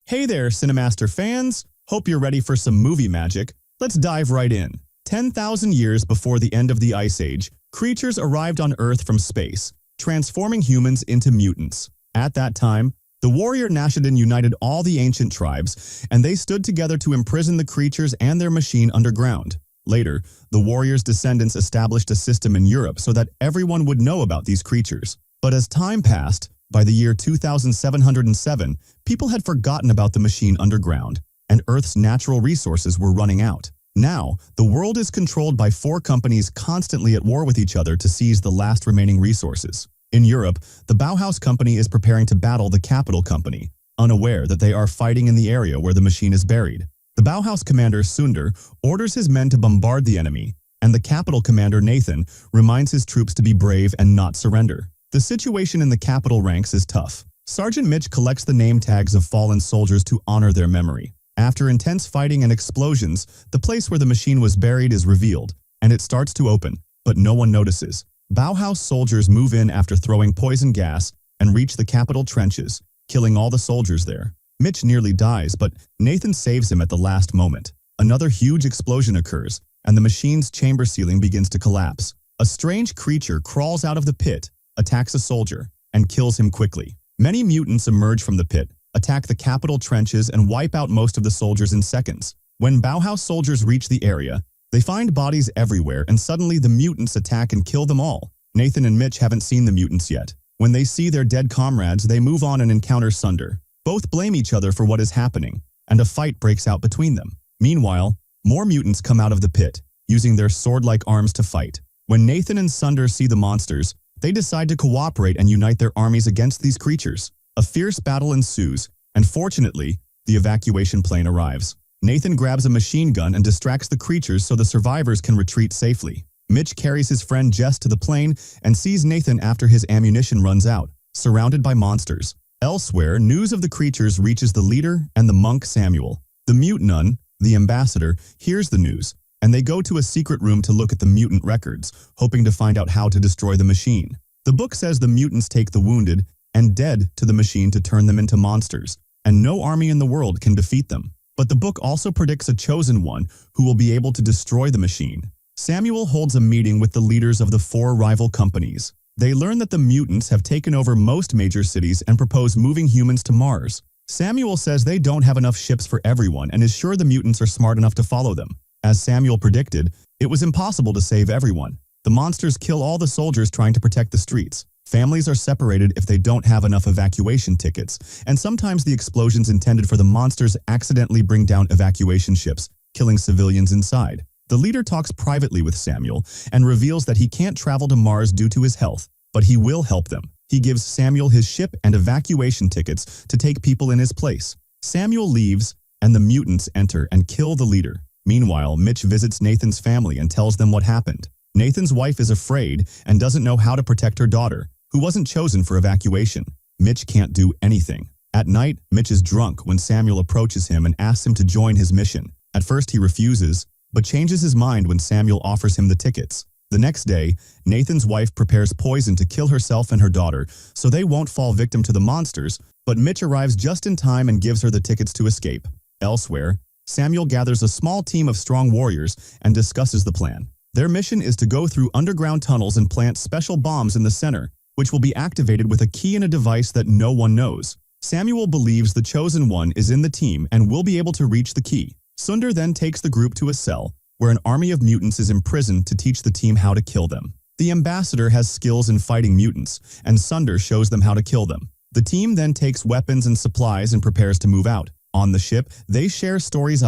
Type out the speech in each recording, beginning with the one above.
Hey there, CINEMASTER fans! Hope you're ready for some movie magic. Let's dive right in. 10,000 years before the end of the Ice Age, creatures arrived on Earth from space, transforming humans into mutants. At that time, the warrior Nascidan united all the ancient tribes, and they stood together to imprison the creatures and their machine underground. Later, the warriors' descendants established a system in Europe so that everyone would know about these creatures. But as time passed, by the year 2707, people had forgotten about the machine underground, and Earth's natural resources were running out. Now, the world is controlled by 4 companies constantly at war with each other to seize the last remaining resources. In Europe, the Bauhaus Company is preparing to battle the Capital Company, unaware that they are fighting in the area where the machine is buried. The Bauhaus commander, Sunder, orders his men to bombard the enemy, and the Capital commander, Nathan, reminds his troops to be brave and not surrender. The situation in the Capital ranks is tough. Sergeant Mitch collects the name tags of fallen soldiers to honor their memory. After intense fighting and explosions, the place where the machine was buried is revealed, and it starts to open, but no one notices. Bauhaus soldiers move in after throwing poison gas and reach the Capital trenches, killing all the soldiers there. Mitch nearly dies, but Nathan saves him at the last moment. Another huge explosion occurs, and the machine's chamber ceiling begins to collapse. A strange creature crawls out of the pit, attacks a soldier, and kills him quickly. Many mutants emerge from the pit, attack the Capital trenches, and wipe out most of the soldiers in seconds. When Bauhaus soldiers reach the area, they find bodies everywhere, and suddenly the mutants attack and kill them all. Nathan and Mitch haven't seen the mutants yet. When they see their dead comrades, they move on and encounter Sunder. Both blame each other for what is happening, and a fight breaks out between them. Meanwhile, more mutants come out of the pit, using their sword-like arms to fight. When Nathan and Sunder see the monsters, they decide to cooperate and unite their armies against these creatures. A fierce battle ensues, and fortunately, the evacuation plane arrives. Nathan grabs a machine gun and distracts the creatures so the survivors can retreat safely. Mitch carries his friend Jess to the plane and sees Nathan after his ammunition runs out, surrounded by monsters. Elsewhere, news of the creatures reaches the leader and the monk Samuel. The mutant, the ambassador, hears the news, and they go to a secret room to look at the mutant records, hoping to find out how to destroy the machine. The book says the mutants take the wounded and dead to the machine to turn them into monsters, and no army in the world can defeat them. But the book also predicts a chosen one who will be able to destroy the machine. Samuel holds a meeting with the leaders of the 4 rival companies. They learn that the mutants have taken over most major cities and propose moving humans to Mars. Samuel says they don't have enough ships for everyone and is sure the mutants are smart enough to follow them. As Samuel predicted, it was impossible to save everyone. The monsters kill all the soldiers trying to protect the streets. Families are separated if they don't have enough evacuation tickets, and sometimes the explosions intended for the monsters accidentally bring down evacuation ships, killing civilians inside. The leader talks privately with Samuel and reveals that he can't travel to Mars due to his health, but he will help them. He gives Samuel his ship and evacuation tickets to take people in his place. Samuel leaves, and the mutants enter and kill the leader. Meanwhile, Mitch visits Nathan's family and tells them what happened. Nathan's wife is afraid and doesn't know how to protect her daughter, who wasn't chosen for evacuation. Mitch can't do anything. At night, Mitch is drunk when Samuel approaches him and asks him to join his mission. At first he refuses, but changes his mind when Samuel offers him the tickets. The next day, Nathan's wife prepares poison to kill herself and her daughter so they won't fall victim to the monsters, but Mitch arrives just in time and gives her the tickets to escape. Elsewhere, Samuel gathers a small team of strong warriors and discusses the plan. Their mission is to go through underground tunnels and plant special bombs in the center, which will be activated with a key and a device that no one knows. Samuel believes the chosen one is in the team and will be able to reach the key. Sunder then takes the group to a cell, where an army of mutants is imprisoned to teach the team how to kill them. The ambassador has skills in fighting mutants, and Sunder shows them how to kill them. The team then takes weapons and supplies and prepares to move out. On the ship, they share stories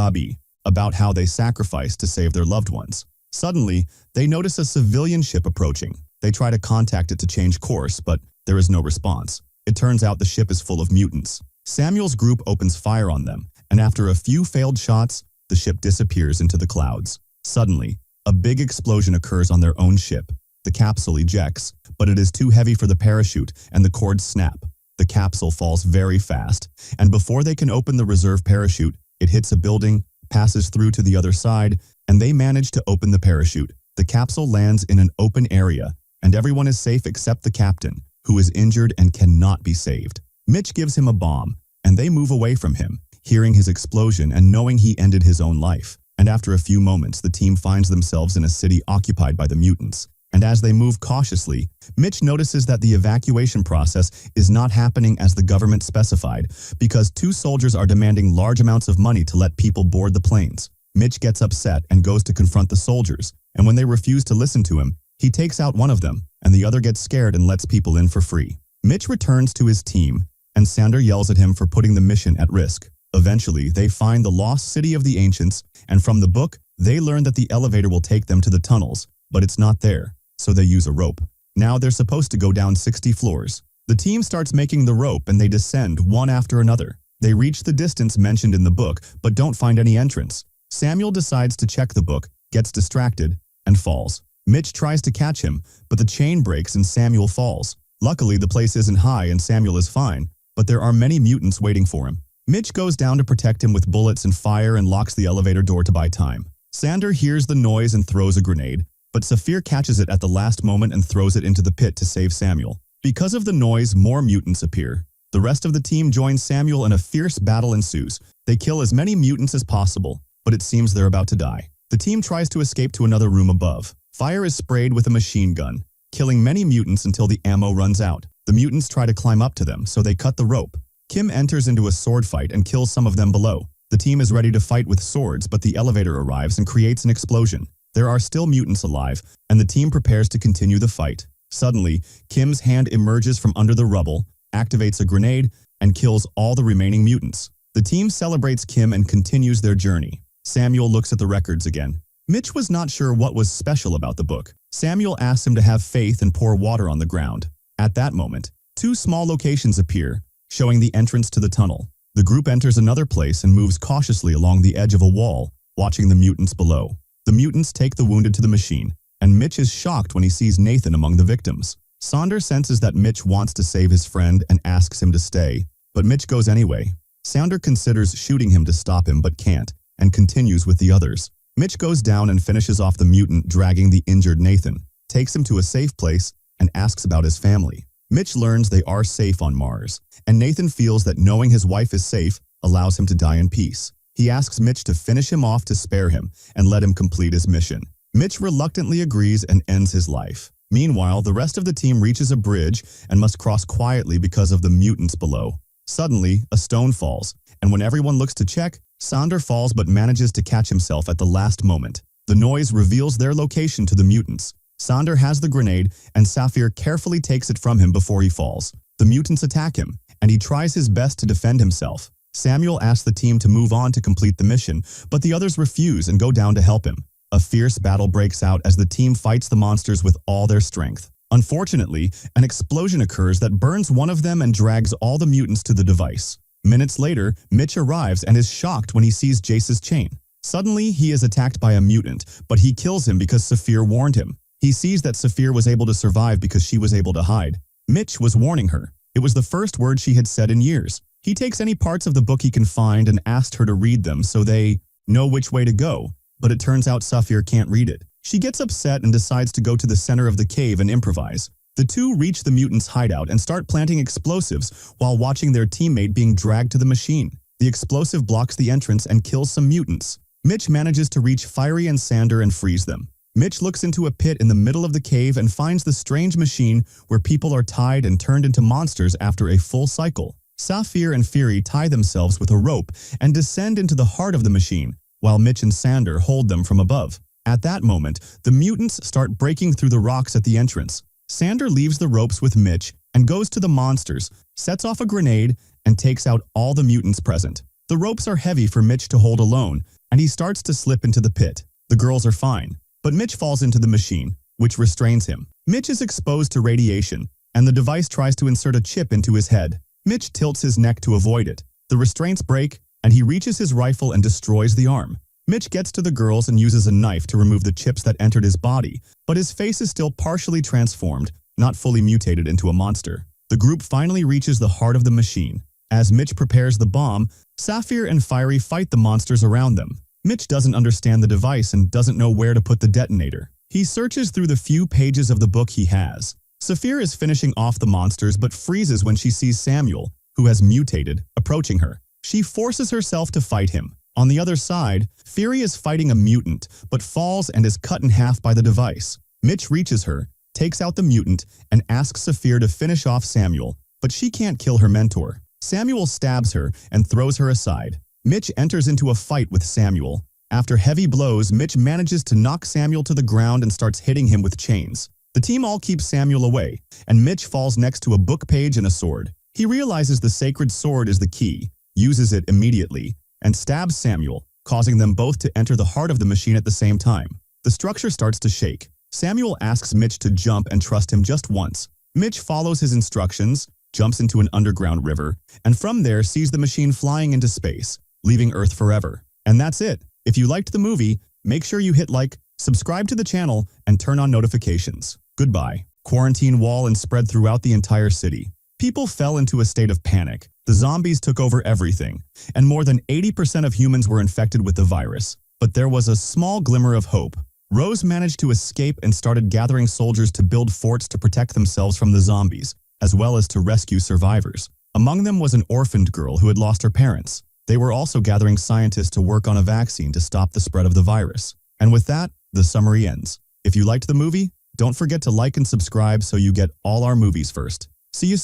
about how they sacrificed to save their loved ones. Suddenly, they notice a civilian ship approaching. They try to contact it to change course, but there is no response. It turns out the ship is full of mutants. Samuel's group opens fire on them, and after a few failed shots, the ship disappears into the clouds. Suddenly, a big explosion occurs on their own ship. The capsule ejects, but it is too heavy for the parachute, and the cords snap. The capsule falls very fast, and before they can open the reserve parachute, it hits a building, passes through to the other side, and they manage to open the parachute. The capsule lands in an open area, and everyone is safe except the captain, who is injured and cannot be saved. Mitch gives him a bomb, and they move away from him. hearing his explosion and knowing he ended his own life. And after a few moments, the team finds themselves in a city occupied by the mutants. And as they move cautiously, Mitch notices that the evacuation process is not happening as the government specified because 2 soldiers are demanding large amounts of money to let people board the planes. Mitch gets upset and goes to confront the soldiers, and when they refuse to listen to him, he takes out one of them, and the other gets scared and lets people in for free. Mitch returns to his team, and Sander yells at him for putting the mission at risk. Eventually, they find the lost city of the ancients, and from the book, they learn that the elevator will take them to the tunnels, but it's not there. So they use a rope. Now they're supposed to go down 60 floors. The team starts making the rope and they descend one after another. They reach the distance mentioned in the book, but don't find any entrance. Samuel decides to check the book, gets distracted, and falls. Mitch tries to catch him, but the chain breaks and Samuel falls. Luckily, the place isn't high and Samuel is fine, but there are many mutants waiting for him. Mitch goes down to protect him with bullets and fire and locks the elevator door to buy time. Sander hears the noise and throws a grenade, but Saphir catches it at the last moment and throws it into the pit to save Samuel. Because of the noise, more mutants appear. The rest of the team joins Samuel and a fierce battle ensues. They kill as many mutants as possible, but it seems they're about to die. The team tries to escape to another room above. Fire is sprayed with a machine gun, killing many mutants until the ammo runs out. The mutants try to climb up to them, so they cut the rope. Kim enters into a sword fight and kills some of them below. The team is ready to fight with swords, but the elevator arrives and creates an explosion. There are still mutants alive, and the team prepares to continue the fight. Suddenly, Kim's hand emerges from under the rubble, activates a grenade, and kills all the remaining mutants. The team celebrates Kim and continues their journey. Samuel looks at the records again. Mitch was not sure what was special about the book. Samuel asks him to have faith and pour water on the ground. At that moment, 2 small locations appear, showing the entrance to the tunnel. The group enters another place and moves cautiously along the edge of a wall, watching the mutants below. The mutants take the wounded to the machine, and Mitch is shocked when he sees Nathan among the victims. Sander senses that Mitch wants to save his friend and asks him to stay, but Mitch goes anyway. Sander considers shooting him to stop him but can't, and continues with the others. Mitch goes down and finishes off the mutant dragging the injured Nathan, takes him to a safe place, and asks about his family. Mitch learns they are safe on Mars, and Nathan feels that knowing his wife is safe allows him to die in peace. He asks Mitch to finish him off to spare him and let him complete his mission. Mitch reluctantly agrees and ends his life. Meanwhile, the rest of the team reaches a bridge and must cross quietly because of the mutants below. Suddenly, a stone falls, and when everyone looks to check, Sander falls but manages to catch himself at the last moment. The noise reveals their location to the mutants. Sander has the grenade, and Saphir carefully takes it from him before he falls. The mutants attack him, and he tries his best to defend himself. Samuel asks the team to move on to complete the mission, but the others refuse and go down to help him. A fierce battle breaks out as the team fights the monsters with all their strength. Unfortunately, an explosion occurs that burns one of them and drags all the mutants to the device. Minutes later, Mitch arrives and is shocked when he sees Jace's chain. Suddenly, he is attacked by a mutant, but he kills him because Saphir warned him. He sees that Saphir was able to survive because she was able to hide. Mitch was warning her. It was the first word she had said in years. He takes any parts of the book he can find and asked her to read them so they know which way to go, but it turns out Saphir can't read it. She gets upset and decides to go to the center of the cave and improvise. The two reach the mutants' hideout and start planting explosives while watching their teammate being dragged to the machine. The explosive blocks the entrance and kills some mutants. Mitch manages to reach Fiery and Sander and freeze them. Mitch looks into a pit in the middle of the cave and finds the strange machine where people are tied and turned into monsters after a full cycle. Saphir and Fury tie themselves with a rope and descend into the heart of the machine, while Mitch and Sander hold them from above. At that moment, the mutants start breaking through the rocks at the entrance. Sander leaves the ropes with Mitch and goes to the monsters, sets off a grenade, and takes out all the mutants present. The ropes are heavy for Mitch to hold alone, and he starts to slip into the pit. The girls are fine, but Mitch falls into the machine, which restrains him. Mitch is exposed to radiation, and the device tries to insert a chip into his head. Mitch tilts his neck to avoid it. The restraints break, and he reaches his rifle and destroys the arm. Mitch gets to the girls and uses a knife to remove the chips that entered his body, but his face is still partially transformed, not fully mutated into a monster. The group finally reaches the heart of the machine. As Mitch prepares the bomb, Saphir and Fiery fight the monsters around them. Mitch doesn't understand the device and doesn't know where to put the detonator. He searches through the few pages of the book he has. Saphir is finishing off the monsters but freezes when she sees Samuel, who has mutated, approaching her. She forces herself to fight him. On the other side, Fury is fighting a mutant, but falls and is cut in half by the device. Mitch reaches her, takes out the mutant, and asks Saphir to finish off Samuel, but she can't kill her mentor. Samuel stabs her and throws her aside. Mitch enters into a fight with Samuel. After heavy blows, Mitch manages to knock Samuel to the ground and starts hitting him with chains. The team all keeps Samuel away, and Mitch falls next to a book page and a sword. He realizes the sacred sword is the key, uses it immediately, and stabs Samuel, causing them both to enter the heart of the machine at the same time. The structure starts to shake. Samuel asks Mitch to jump and trust him just once. Mitch follows his instructions, jumps into an underground river, and from there sees the machine flying into space, leaving Earth forever. And that's it. If you liked the movie, make sure you hit like, subscribe to the channel, and turn on notifications. Goodbye. Quarantine wall and spread throughout the entire city. People fell into a state of panic. The zombies took over everything, and more than 80% of humans were infected with the virus. But there was a small glimmer of hope. Rose managed to escape and started gathering soldiers to build forts to protect themselves from the zombies, as well as to rescue survivors. Among them was an orphaned girl who had lost her parents. They were also gathering scientists to work on a vaccine to stop the spread of the virus. And with that, the summary ends. If you liked the movie, don't forget to like and subscribe so you get all our movies first. See you soon.